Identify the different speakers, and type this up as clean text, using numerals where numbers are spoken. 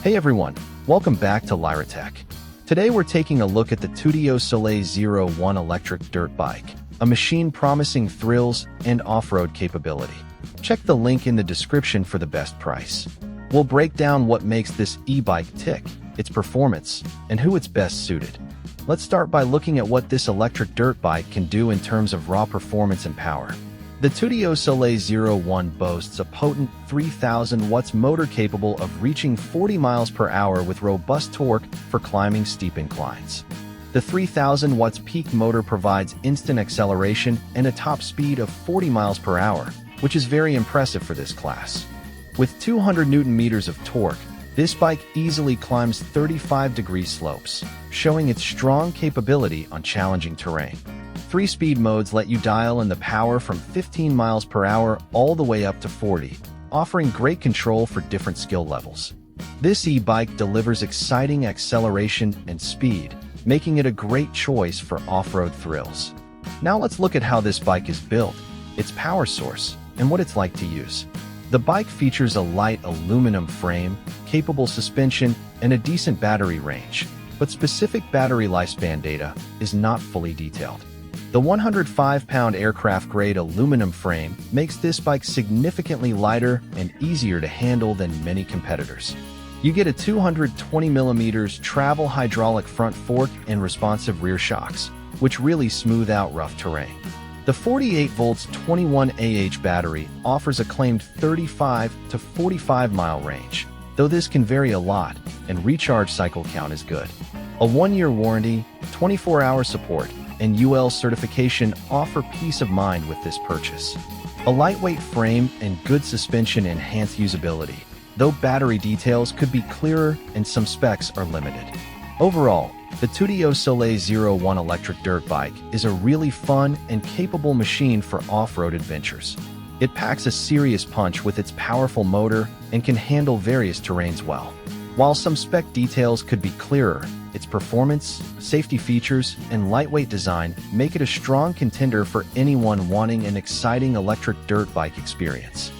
Speaker 1: Hey everyone, welcome back to Lyra Tech. Today we're taking a look at the Tuttio Soleil01 electric dirt bike, a machine promising thrills and off-road capability. Check the link in the description for the best price. We'll break down what makes this e-bike tick, its performance, and who it's best suited. Let's start by looking at what this electric dirt bike can do in terms of raw performance and power. The Tuttio Soleil01 boasts a potent 3,000 watts motor capable of reaching 40 miles per hour with robust torque for climbing steep inclines. The 3,000 watts peak motor provides instant acceleration and a top speed of 40 miles per hour, which is very impressive for this class. With 200 Newton meters of torque, this bike easily climbs 35-degree slopes, showing its strong capability on challenging terrain. 3 speed modes let you dial in the power from 15 miles per hour all the way up to 40, offering great control for different skill levels. This e-bike delivers exciting acceleration and speed, making it a great choice for off-road thrills. Now let's look at how this bike is built, its power source, and what it's like to use. The bike features a light aluminum frame, capable suspension, and a decent battery range, but specific battery lifespan data is not fully detailed. The 105-pound aircraft-grade aluminum frame makes this bike significantly lighter and easier to handle than many competitors. You get a 220mm travel hydraulic front fork and responsive rear shocks, which really smooth out rough terrain. The 48-volt 21Ah battery offers a claimed 35 to 45-mile range, though this can vary a lot, and recharge cycle count is good. A 1-year warranty, 24-hour support, and UL certification offer peace of mind with this purchase. A lightweight frame and good suspension enhance usability, though battery details could be clearer and some specs are limited. Overall, the Tuttio Soleil01 electric dirt bike is a really fun and capable machine for off-road adventures. It packs a serious punch with its powerful motor and can handle various terrains well. While some spec details could be clearer, its performance, safety features, and lightweight design make it a strong contender for anyone wanting an exciting electric dirt bike experience.